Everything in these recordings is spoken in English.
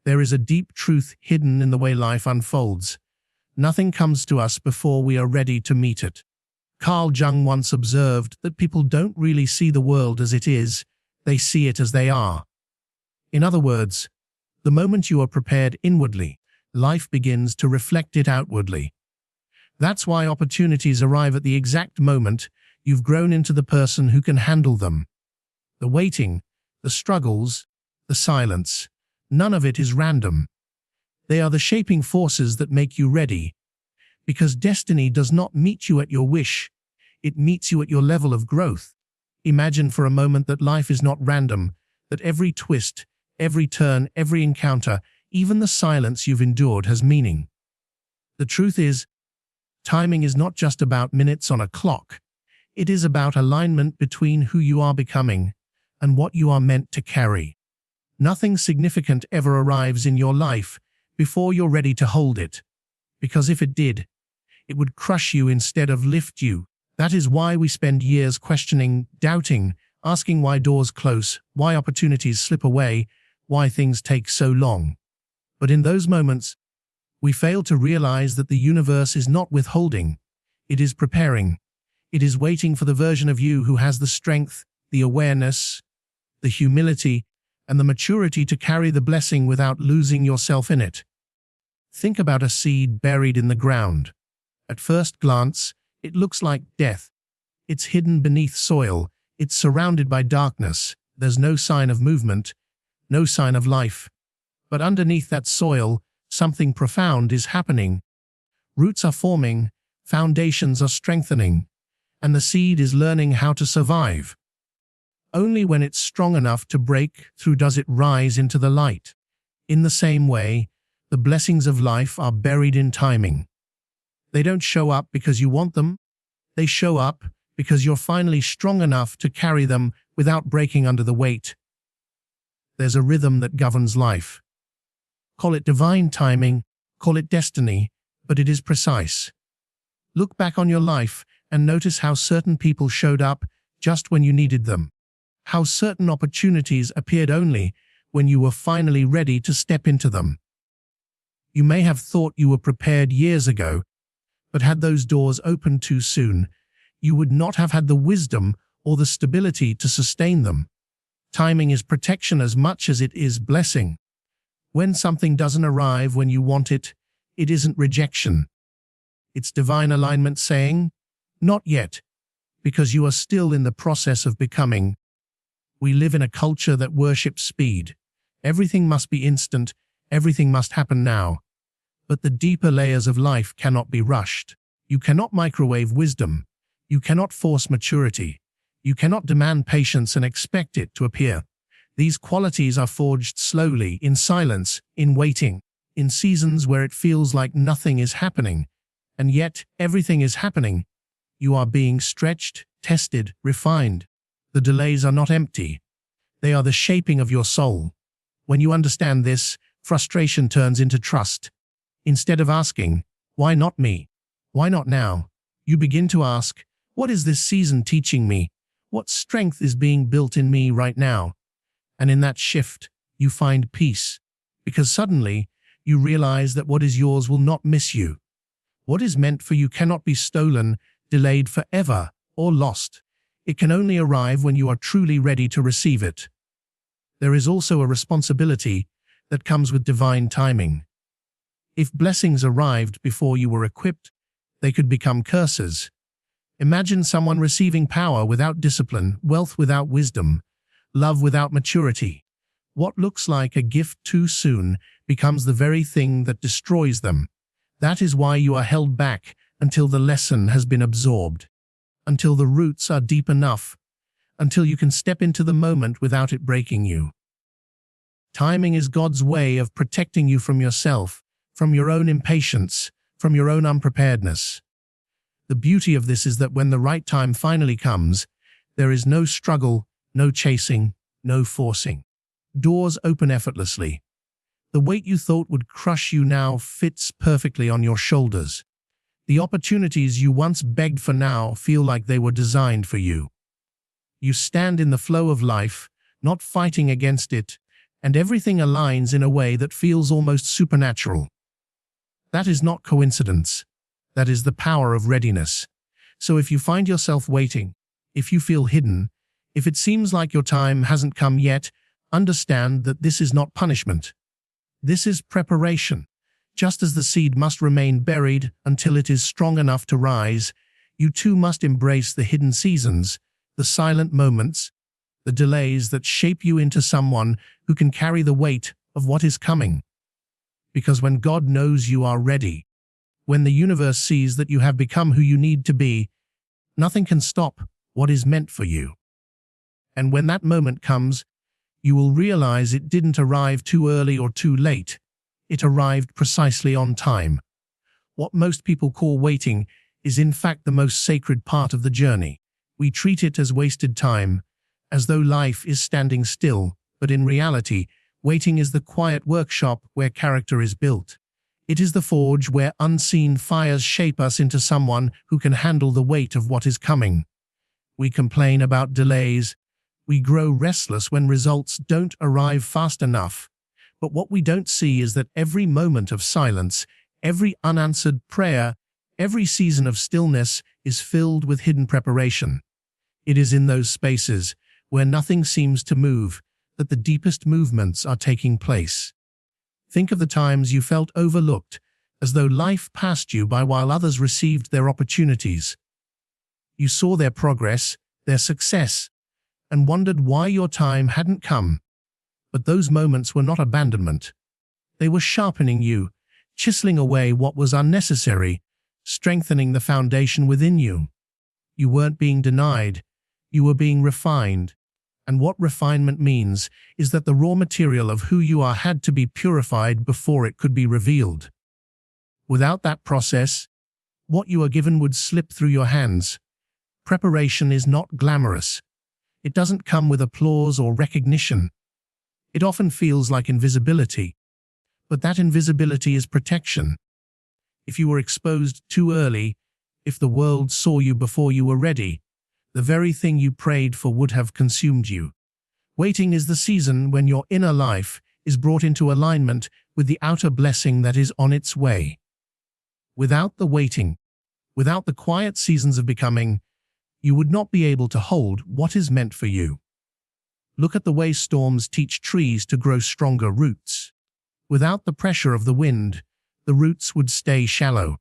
There is a deep truth hidden in the way life unfolds. Nothing comes to us before we are ready to meet it. Carl Jung once observed that people don't really see the world as it is, they see it as they are. In other words, the moment you are prepared inwardly, life begins to reflect it outwardly. That's why opportunities arrive at the exact moment you've grown into the person who can handle them. The waiting, the struggles, the silence, none of it is random. They are the shaping forces that make you ready. Because destiny does not meet you at your wish, it meets you at your level of growth. Imagine for a moment that life is not random, that every twist, every turn, every encounter, even the silence you've endured has meaning. The truth is, timing is not just about minutes on a clock. It is about alignment between who you are becoming and what you are meant to carry. Nothing significant ever arrives in your life before you're ready to hold it. Because if it did, it would crush you instead of lift you. That is why we spend years questioning, doubting, asking why doors close, why opportunities slip away, why things take so long. But in those moments, we fail to realize that the universe is not withholding. It is preparing. It is waiting for the version of you who has the strength, the awareness, the humility, and the maturity to carry the blessing without losing yourself in it. Think about a seed buried in the ground. At first glance, it looks like death. It's hidden beneath soil. It's surrounded by darkness. There's no sign of movement, no sign of life. But underneath that soil, something profound is happening. Roots are forming, foundations are strengthening, and the seed is learning how to survive. Only when it's strong enough to break through does it rise into the light. In the same way, the blessings of life are buried in timing. They don't show up because you want them. They show up because you're finally strong enough to carry them without breaking under the weight. There's a rhythm that governs life. Call it divine timing, call it destiny, but it is precise. Look back on your life and notice how certain people showed up just when you needed them. How certain opportunities appeared only when you were finally ready to step into them. You may have thought you were prepared years ago, but had those doors opened too soon, you would not have had the wisdom or the stability to sustain them. Timing is protection as much as it is blessing. When something doesn't arrive when you want it, it isn't rejection. It's divine alignment saying, "Not yet," because you are still in the process of becoming. We live in a culture that worships speed. Everything must be instant, everything must happen now. But the deeper layers of life cannot be rushed. You cannot microwave wisdom. You cannot force maturity. You cannot demand patience and expect it to appear. These qualities are forged slowly, in silence, in waiting, in seasons where it feels like nothing is happening. And yet, everything is happening. You are being stretched, tested, refined. The delays are not empty. They are the shaping of your soul. When you understand this, frustration turns into trust. Instead of asking, "Why not me? Why not now?" you begin to ask, "What is this season teaching me? What strength is being built in me right now?" And in that shift, you find peace. Because suddenly, you realize that what is yours will not miss you. What is meant for you cannot be stolen, delayed forever, or lost. It can only arrive when you are truly ready to receive it. There is also a responsibility that comes with divine timing. If blessings arrived before you were equipped, they could become curses. Imagine someone receiving power without discipline, wealth without wisdom, love without maturity. What looks like a gift too soon becomes the very thing that destroys them. That is why you are held back until the lesson has been absorbed, until the roots are deep enough, until you can step into the moment without it breaking you. Timing is God's way of protecting you from yourself, from your own impatience, from your own unpreparedness. The beauty of this is that when the right time finally comes, there is no struggle, no chasing, no forcing. Doors open effortlessly. The weight you thought would crush you now fits perfectly on your shoulders. The opportunities you once begged for now feel like they were designed for you. You stand in the flow of life, not fighting against it, and everything aligns in a way that feels almost supernatural. That is not coincidence. That is the power of readiness. So if you find yourself waiting, if you feel hidden, if it seems like your time hasn't come yet, understand that this is not punishment. This is preparation. Just as the seed must remain buried until it is strong enough to rise, you too must embrace the hidden seasons, the silent moments, the delays that shape you into someone who can carry the weight of what is coming. Because when God knows you are ready, when the universe sees that you have become who you need to be, nothing can stop what is meant for you. And when that moment comes, you will realize it didn't arrive too early or too late. It arrived precisely on time. What most people call waiting is in fact the most sacred part of the journey. We treat it as wasted time, as though life is standing still, but in reality, waiting is the quiet workshop where character is built. It is the forge where unseen fires shape us into someone who can handle the weight of what is coming. We complain about delays. We grow restless when results don't arrive fast enough. But what we don't see is that every moment of silence, every unanswered prayer, every season of stillness is filled with hidden preparation. It is in those spaces where nothing seems to move that the deepest movements are taking place. Think of the times you felt overlooked, as though life passed you by while others received their opportunities. You saw their progress, their success, and wondered why your time hadn't come. But those moments were not abandonment. They were sharpening you, chiseling away what was unnecessary, strengthening the foundation within you. You weren't being denied, you were being refined. And what refinement means is that the raw material of who you are had to be purified before it could be revealed. Without that process, what you are given would slip through your hands. Preparation is not glamorous. It doesn't come with applause or recognition. It often feels like invisibility. But that invisibility is protection. If you were exposed too early, if the world saw you before you were ready, the very thing you prayed for would have consumed you. Waiting is the season when your inner life is brought into alignment with the outer blessing that is on its way. Without the waiting, without the quiet seasons of becoming, you would not be able to hold what is meant for you. Look at the way storms teach trees to grow stronger roots. Without the pressure of the wind, the roots would stay shallow.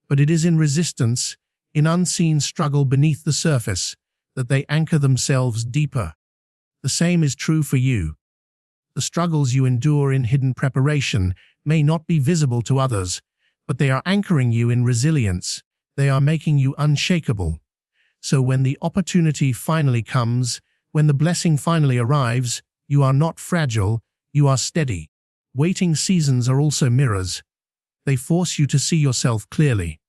But it is in resistance, in unseen struggle beneath the surface, that they anchor themselves deeper. The same is true for you. The struggles you endure in hidden preparation may not be visible to others, but they are anchoring you in resilience. They are making you unshakable. So when the opportunity finally comes, when the blessing finally arrives, you are not fragile, you are steady. Waiting seasons are also mirrors. They force you to see yourself clearly.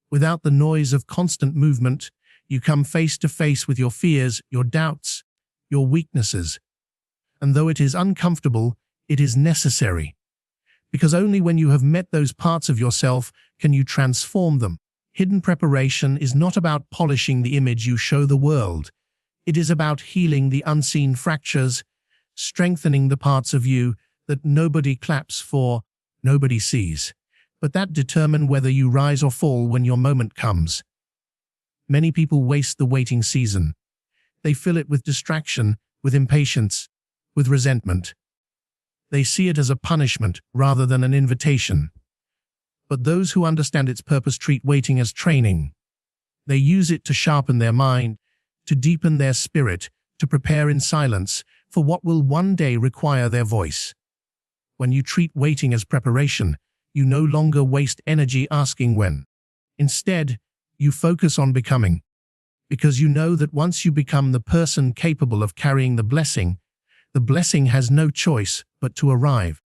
Without the noise of constant movement, you come face to face with your fears, your doubts, your weaknesses. And though it is uncomfortable, it is necessary. Because only when you have met those parts of yourself can you transform them. Hidden preparation is not about polishing the image you show the world. It is about healing the unseen fractures, strengthening the parts of you that nobody claps for, nobody sees, but that determine whether you rise or fall when your moment comes. Many people waste the waiting season. They fill it with distraction, with impatience, with resentment. They see it as a punishment rather than an invitation. But those who understand its purpose treat waiting as training. They use it to sharpen their mind, to deepen their spirit, to prepare in silence for what will one day require their voice. When you treat waiting as preparation, you no longer waste energy asking when. Instead, you focus on becoming. Because you know that once you become the person capable of carrying the blessing has no choice but to arrive.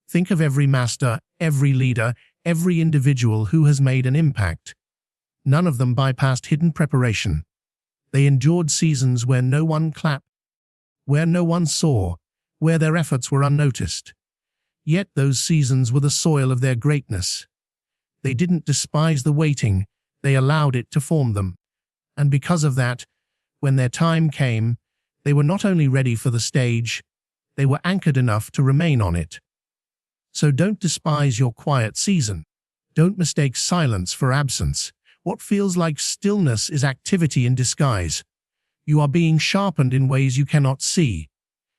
Think of every master, every leader, every individual who has made an impact. None of them bypassed hidden preparation. They endured seasons where no one clapped, where no one saw, where their efforts were unnoticed. Yet those seasons were the soil of their greatness. They didn't despise the waiting, they allowed it to form them. And because of that, when their time came, they were not only ready for the stage, They were anchored enough to remain on it. So don't despise your quiet season. Don't mistake silence for absence. What feels like stillness is activity in disguise. You are being sharpened in ways you cannot see.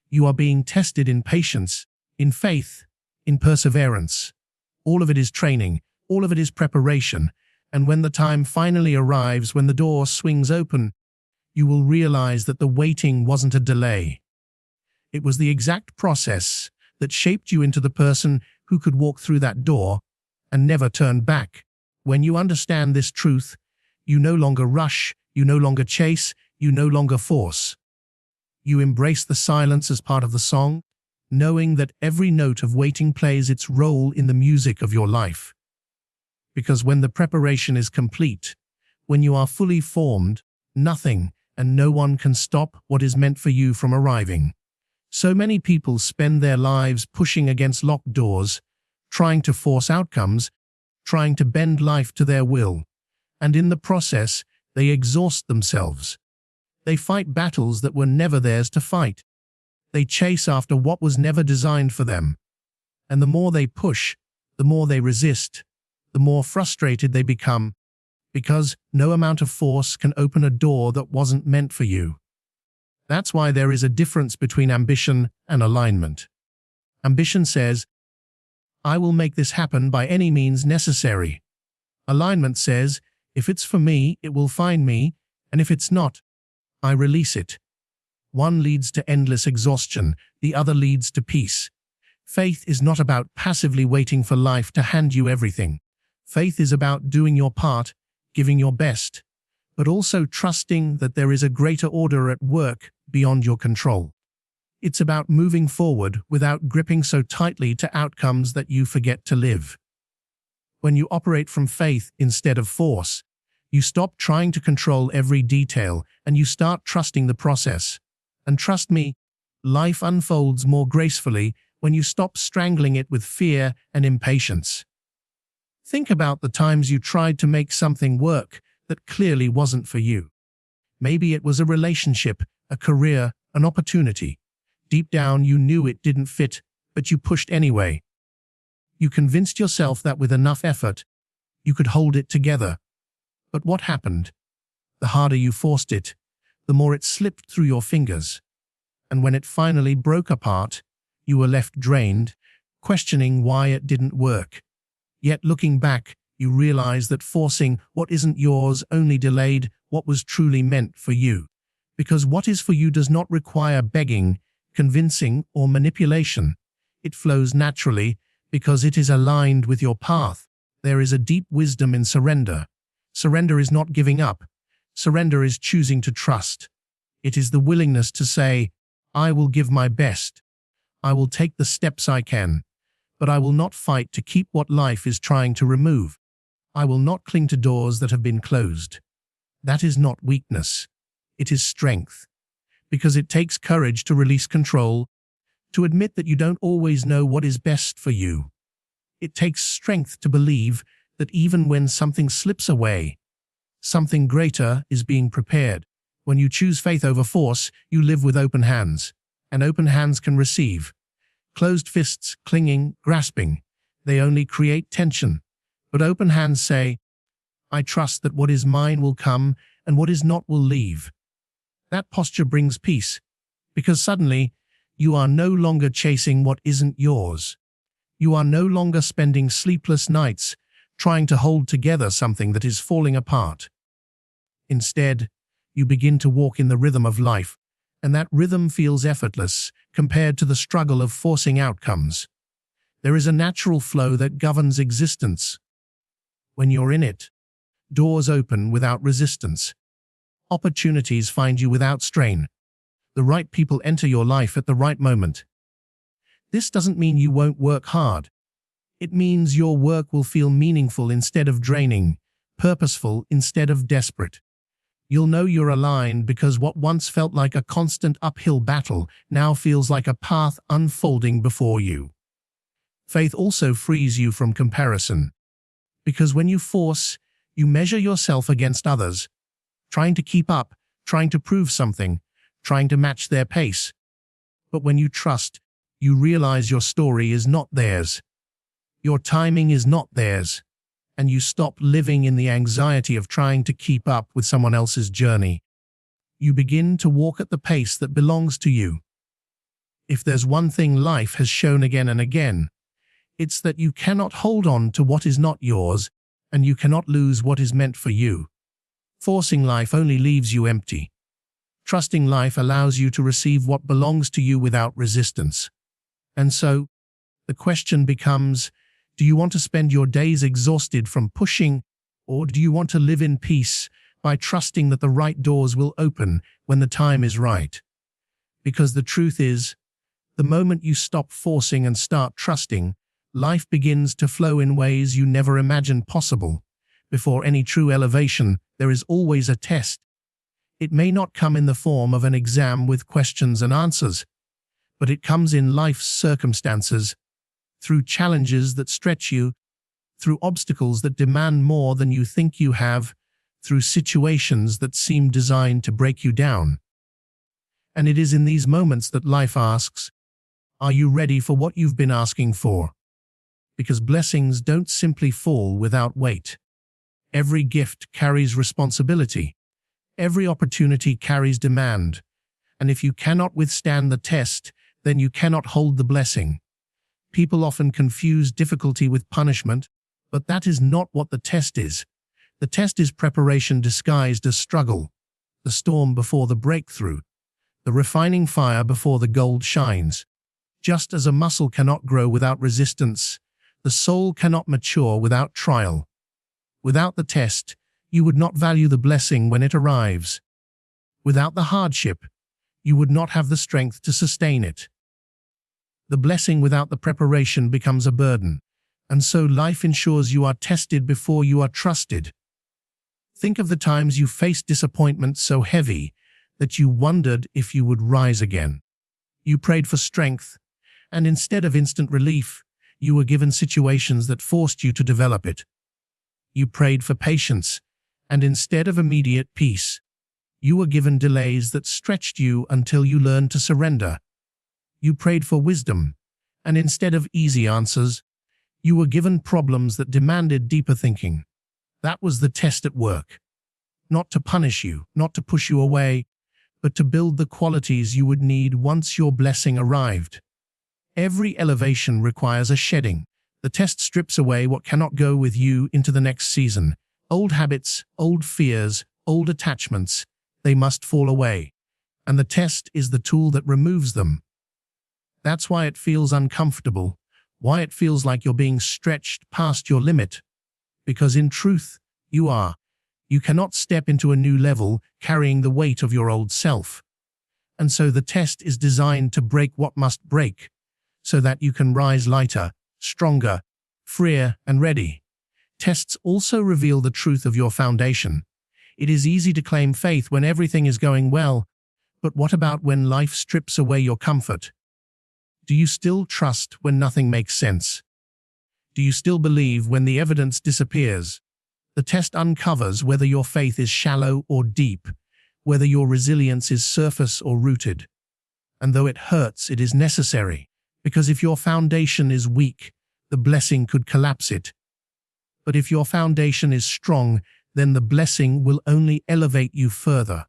You are being tested in patience, in faith, in perseverance. All of it is training, all of it is preparation, and when the time finally arrives, when the door swings open, you will realize that the waiting wasn't a delay. It was the exact process that shaped you into the person who could walk through that door and never turn back. When you understand this truth, you no longer rush, you no longer chase, you no longer force. You embrace the silence as part of the song, knowing that every note of waiting plays its role in the music of your life. Because when the preparation is complete, when you are fully formed, nothing and no one can stop what is meant for you from arriving. So many people spend their lives pushing against locked doors, trying to force outcomes, trying to bend life to their will, and in the process, they exhaust themselves. They fight battles that were never theirs to fight. They chase after what was never designed for them. And the more they push, the more they resist, the more frustrated they become, because no amount of force can open a door that wasn't meant for you. That's why there is a difference between ambition and alignment. Ambition says, I will make this happen by any means necessary. Alignment says, if it's for me, it will find me, and if it's not, I release it. One leads to endless exhaustion, the other leads to peace. Faith is not about passively waiting for life to hand you everything. Faith is about doing your part, giving your best, but also trusting that there is a greater order at work beyond your control. It's about moving forward without gripping so tightly to outcomes that you forget to live. When you operate from faith instead of force, you stop trying to control every detail and you start trusting the process. And trust me, life unfolds more gracefully when you stop strangling it with fear and impatience. Think about the times you tried to make something work that clearly wasn't for you. Maybe it was a relationship, a career, an opportunity. Deep down you knew it didn't fit, but you pushed anyway. You convinced yourself that with enough effort, you could hold it together. But what happened? The harder you forced it, the more it slipped through your fingers. And when it finally broke apart, you were left drained, questioning why it didn't work. Yet looking back, you realize that forcing what isn't yours only delayed what was truly meant for you. Because what is for you does not require begging, convincing, or manipulation. It flows naturally because it is aligned with your path. There is a deep wisdom in surrender. Surrender is not giving up. Surrender is choosing to trust. It is the willingness to say, I will give my best. I will take the steps I can, but I will not fight to keep what life is trying to remove. I will not cling to doors that have been closed. That is not weakness. It is strength. Because it takes courage to release control, to admit that you don't always know what is best for you. It takes strength to believe that even when something slips away, something greater is being prepared. When you choose faith over force, you live with open hands, and open hands can receive. Closed fists, clinging, grasping, they only create tension. But open hands say, I trust that what is mine will come and what is not will leave. That posture brings peace, because suddenly you are no longer chasing what isn't yours. You are no longer spending sleepless nights trying to hold together something that is falling apart. Instead, you begin to walk in the rhythm of life, and that rhythm feels effortless compared to the struggle of forcing outcomes. There is a natural flow that governs existence. When you're in it, doors open without resistance. Opportunities find you without strain. The right people enter your life at the right moment. This doesn't mean you won't work hard. It means your work will feel meaningful instead of draining, purposeful instead of desperate. You'll know you're aligned because what once felt like a constant uphill battle now feels like a path unfolding before you. Faith also frees you from comparison. Because when you force, you measure yourself against others, trying to keep up, trying to prove something, trying to match their pace. But when you trust, You realize your story is not theirs. Your timing is not theirs. And you stop living in the anxiety of trying to keep up with someone else's journey. You begin to walk at the pace that belongs to you. If there's one thing life has shown again and again, it's that you cannot hold on to what is not yours, and you cannot lose what is meant for you. Forcing life only leaves you empty. Trusting life allows you to receive what belongs to you without resistance. And so, the question becomes, do you want to spend your days exhausted from pushing, or do you want to live in peace by trusting that the right doors will open when the time is right? Because the truth is, the moment you stop forcing and start trusting, life begins to flow in ways you never imagined possible. Before any true elevation, there is always a test. It may not come in the form of an exam with questions and answers, but it comes in life's circumstances, through challenges that stretch you, through obstacles that demand more than you think you have, through situations that seem designed to break you down. And it is in these moments that life asks, are you ready for what you've been asking for? Because blessings don't simply fall without weight. Every gift carries responsibility. Every opportunity carries demand. And if you cannot withstand the test, then you cannot hold the blessing. People often confuse difficulty with punishment, but that is not what the test is. The test is preparation disguised as struggle, the storm before the breakthrough, the refining fire before the gold shines. Just as a muscle cannot grow without resistance, the soul cannot mature without trial. Without the test, you would not value the blessing when it arrives. Without the hardship, you would not have the strength to sustain it. The blessing without the preparation becomes a burden, and so life ensures you are tested before you are trusted. Think of the times you faced disappointment so heavy that you wondered if you would rise again. You prayed for strength, and instead of instant relief, you were given situations that forced you to develop it. You prayed for patience, and instead of immediate peace, you were given delays that stretched you until you learned to surrender. You prayed for wisdom, and instead of easy answers, you were given problems that demanded deeper thinking. That was the test at work. Not to punish you, not to push you away, but to build the qualities you would need once your blessing arrived. Every elevation requires a shedding. The test strips away what cannot go with you into the next season. Old habits, old fears, old attachments, they must fall away. And the test is the tool that removes them. That's why it feels uncomfortable, why it feels like you're being stretched past your limit. Because in truth, you are. You cannot step into a new level carrying the weight of your old self. And so the test is designed to break what must break, so that you can rise lighter, stronger, freer, and ready. Tests also reveal the truth of your foundation. It is easy to claim faith when everything is going well, but what about when life strips away your comfort? Do you still trust when nothing makes sense? Do you still believe when the evidence disappears? The test uncovers whether your faith is shallow or deep, whether your resilience is surface or rooted. And though it hurts, it is necessary, because if your foundation is weak, the blessing could collapse it. But if your foundation is strong, then the blessing will only elevate you further.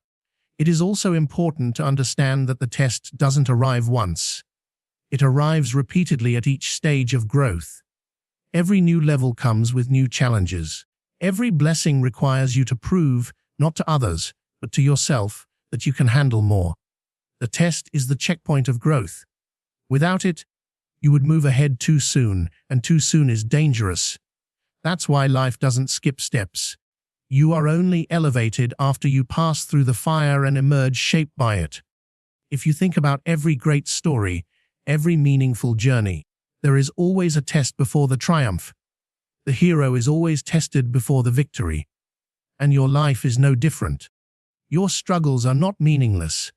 It is also important to understand that the test doesn't arrive once. It arrives repeatedly at each stage of growth. Every new level comes with new challenges. Every blessing requires you to prove, not to others, but to yourself, that you can handle more. The test is the checkpoint of growth. Without it, you would move ahead too soon, and too soon is dangerous. That's why life doesn't skip steps. You are only elevated after you pass through the fire and emerge shaped by it. If you think about every great story, every meaningful journey, there is always a test before the triumph. The hero is always tested before the victory. And your life is no different. Your struggles are not meaningless.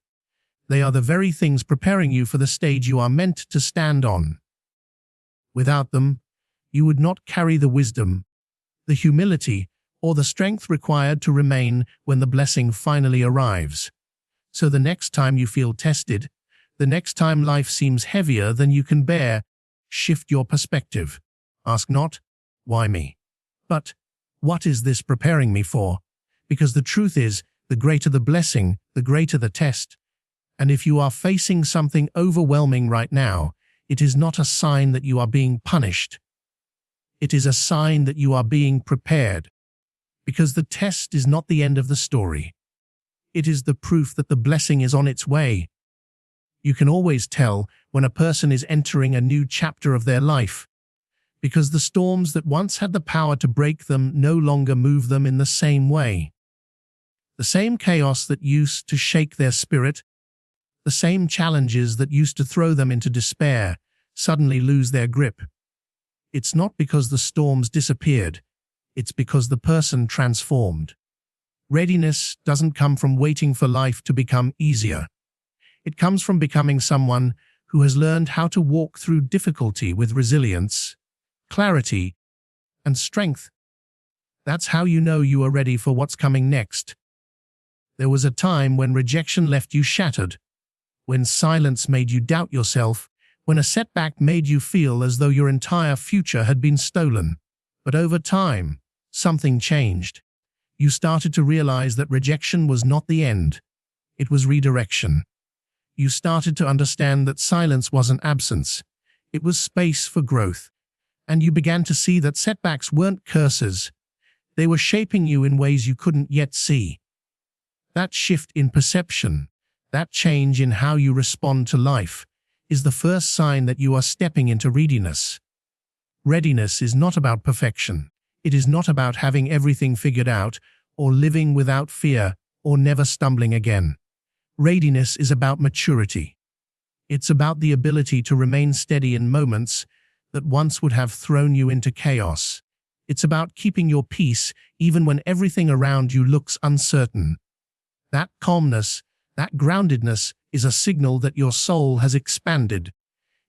They are the very things preparing you for the stage you are meant to stand on. Without them, you would not carry the wisdom, the humility, or the strength required to remain when the blessing finally arrives. So the next time you feel tested, The next time life seems heavier than you can bear, shift your perspective. Ask not, why me? But, what is this preparing me for? Because the truth is, the greater the blessing, the greater the test. And if you are facing something overwhelming right now, it is not a sign that you are being punished. It is a sign that you are being prepared. Because the test is not the end of the story. It is the proof that the blessing is on its way. You can always tell when a person is entering a new chapter of their life, because the storms that once had the power to break them no longer move them in the same way. The same chaos that used to shake their spirit, the same challenges that used to throw them into despair, suddenly lose their grip. It's not because the storms disappeared, it's because the person transformed. Readiness doesn't come from waiting for life to become easier. It comes from becoming someone who has learned how to walk through difficulty with resilience, clarity, and strength. That's how you know you are ready for what's coming next. There was a time when rejection left you shattered, when silence made you doubt yourself, when a setback made you feel as though your entire future had been stolen. But over time, something changed. You started to realize that rejection was not the end. It was redirection. You started to understand that silence wasn't absence. It was space for growth. And you began to see that setbacks weren't curses. They were shaping you in ways you couldn't yet see. That shift in perception, that change in how you respond to life, is the first sign that you are stepping into readiness. Readiness is not about perfection. It is not about having everything figured out, or living without fear, or never stumbling again. Readiness is about maturity. It's about the ability to remain steady in moments that once would have thrown you into chaos. It's about keeping your peace even when everything around you looks uncertain. That calmness, that groundedness is a signal that your soul has expanded.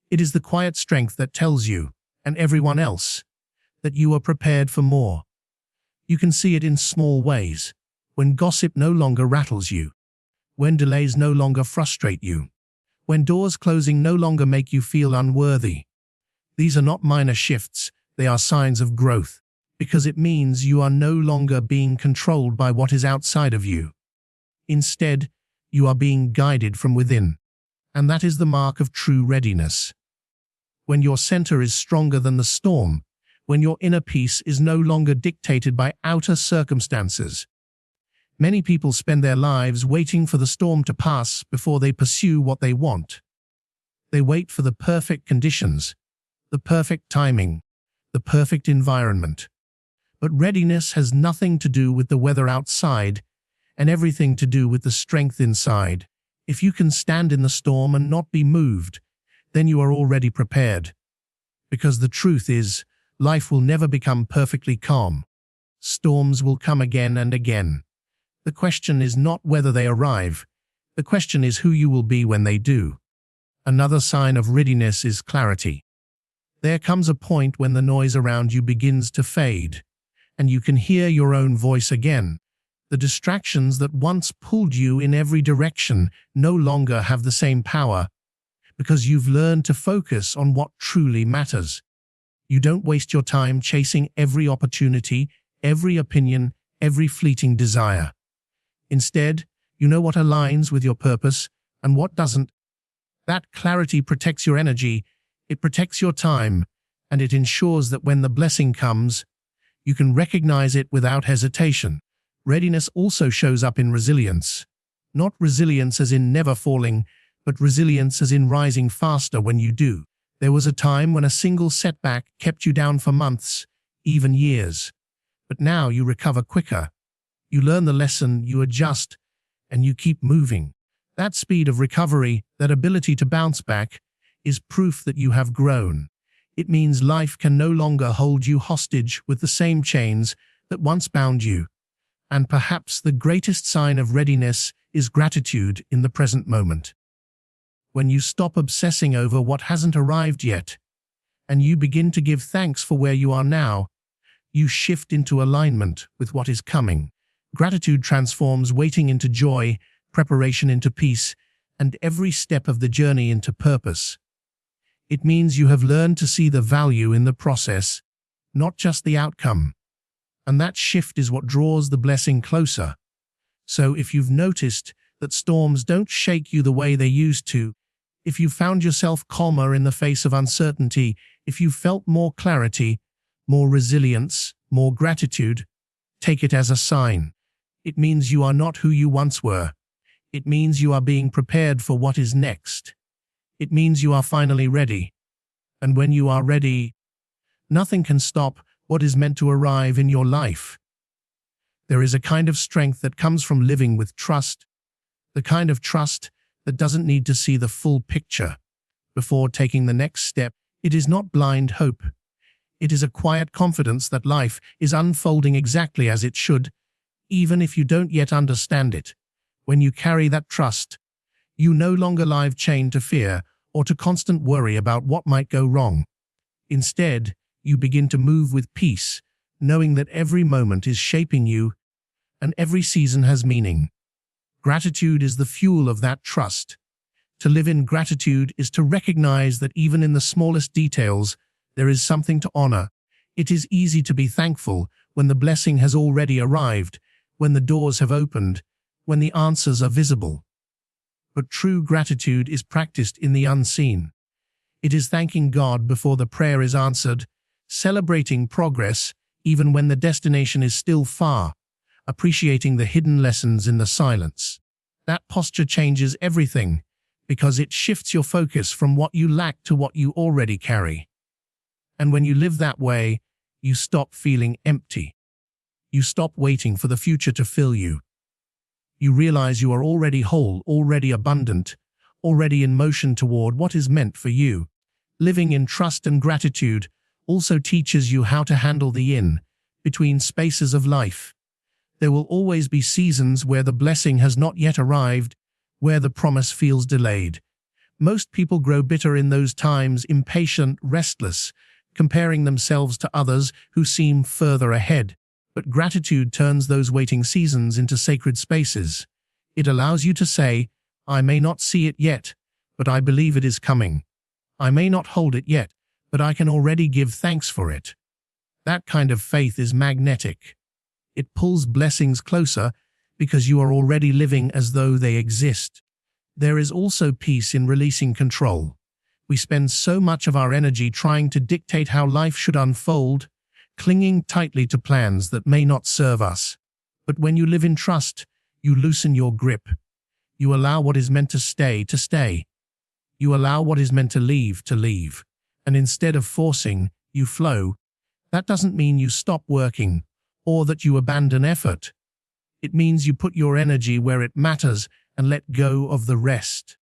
It is the quiet strength that tells you, and everyone else, that you are prepared for more. You can see it in small ways, when gossip no longer rattles you, when delays no longer frustrate you, when doors closing no longer make you feel unworthy. These are not minor shifts, they are signs of growth, because it means you are no longer being controlled by what is outside of you. Instead, you are being guided from within, and that is the mark of true readiness. When your center is stronger than the storm, when your inner peace is no longer dictated by outer circumstances. Many people spend their lives waiting for the storm to pass before they pursue what they want. They wait for the perfect conditions, the perfect timing, the perfect environment. But readiness has nothing to do with the weather outside, and everything to do with the strength inside. If you can stand in the storm and not be moved, then you are already prepared. Because the truth is, life will never become perfectly calm. Storms will come again and again. The question is not whether they arrive. The question is who you will be when they do. Another sign of readiness is clarity. There comes a point when the noise around you begins to fade, and you can hear your own voice again. The distractions that once pulled you in every direction no longer have the same power, because you've learned to focus on what truly matters. You don't waste your time chasing every opportunity, every opinion, every fleeting desire. Instead, you know what aligns with your purpose and what doesn't. That clarity protects your energy, it protects your time, and it ensures that when the blessing comes, you can recognize it without hesitation. Readiness also shows up in resilience. Not resilience as in never falling, but resilience as in rising faster when you do. There was a time when a single setback kept you down for months, even years. But now you recover quicker. You learn the lesson, you adjust, and you keep moving. That speed of recovery, that ability to bounce back, is proof that you have grown. It means life can no longer hold you hostage with the same chains that once bound you. And perhaps the greatest sign of readiness is gratitude in the present moment. When you stop obsessing over what hasn't arrived yet, and you begin to give thanks for where you are now, you shift into alignment with what is coming. Gratitude transforms waiting into joy, preparation into peace, and every step of the journey into purpose. It means you have learned to see the value in the process, not just the outcome. And that shift is what draws the blessing closer. So if you've noticed that storms don't shake you the way they used to, if you found yourself calmer in the face of uncertainty, if you felt more clarity, more resilience, more gratitude, take it as a sign. It means you are not who you once were. It means you are being prepared for what is next. It means you are finally ready. And when you are ready, nothing can stop what is meant to arrive in your life. There is a kind of strength that comes from living with trust, the kind of trust that doesn't need to see the full picture before taking the next step. It is not blind hope. It is a quiet confidence that life is unfolding exactly as it should, even if you don't yet understand it. When you carry that trust, you no longer live chained to fear or to constant worry about what might go wrong. Instead, you begin to move with peace, knowing that every moment is shaping you and every season has meaning. Gratitude is the fuel of that trust. To live in gratitude is to recognize that even in the smallest details, there is something to honor. It is easy to be thankful when the blessing has already arrived, when the doors have opened, when the answers are visible. But true gratitude is practiced in the unseen. It is thanking God before the prayer is answered, celebrating progress even when the destination is still far, appreciating the hidden lessons in the silence. That posture changes everything, because it shifts your focus from what you lack to what you already carry. And when you live that way, you stop feeling empty. You stop waiting for the future to fill you. You realize you are already whole, already abundant, already in motion toward what is meant for you. Living in trust and gratitude also teaches you how to handle the in-between spaces of life. There will always be seasons where the blessing has not yet arrived, where the promise feels delayed. Most people grow bitter in those times, impatient, restless, comparing themselves to others who seem further ahead. But gratitude turns those waiting seasons into sacred spaces. It allows you to say, I may not see it yet, but I believe it is coming. I may not hold it yet, but I can already give thanks for it. That kind of faith is magnetic. It pulls blessings closer because you are already living as though they exist. There is also peace in releasing control. We spend so much of our energy trying to dictate how life should unfold, clinging tightly to plans that may not serve us. But when you live in trust, you loosen your grip. You allow what is meant to stay. You allow what is meant to leave. And instead of forcing, you flow. That doesn't mean you stop working or that you abandon effort. It means you put your energy where it matters and let go of the rest.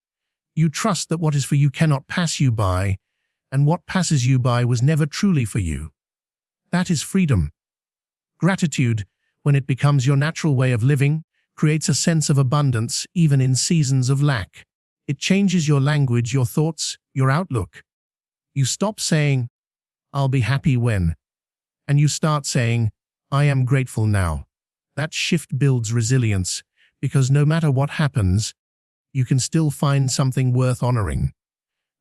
You trust that what is for you cannot pass you by, and what passes you by was never truly for you. That is freedom. Gratitude, when it becomes your natural way of living, creates a sense of abundance even in seasons of lack. It changes your language, your thoughts, your outlook. You stop saying, I'll be happy when, and you start saying, I am grateful now. That shift builds resilience, because no matter what happens, you can still find something worth honoring.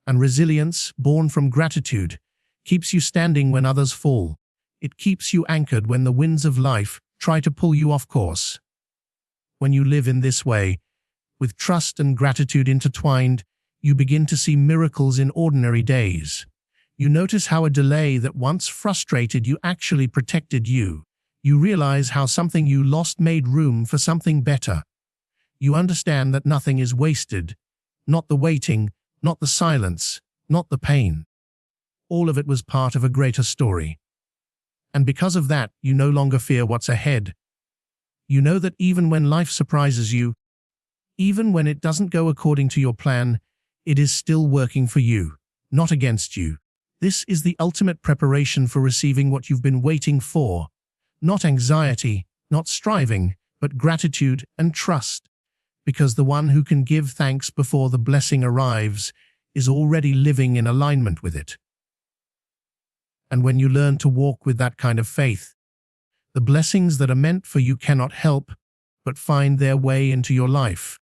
And resilience, born from gratitude, keeps you standing when others fall. It keeps you anchored when the winds of life try to pull you off course. When you live in this way, with trust and gratitude intertwined, you begin to see miracles in ordinary days. You notice how a delay that once frustrated you actually protected you. You realize how something you lost made room for something better. You understand that nothing is wasted. Not the waiting, not the silence, not the pain. All of it was part of a greater story. And because of that, you no longer fear what's ahead. You know that even when life surprises you, even when it doesn't go according to your plan, it is still working for you, not against you. This is the ultimate preparation for receiving what you've been waiting for. Not anxiety, not striving, but gratitude and trust. Because the one who can give thanks before the blessing arrives is already living in alignment with it. And when you learn to walk with that kind of faith, the blessings that are meant for you cannot help but find their way into your life.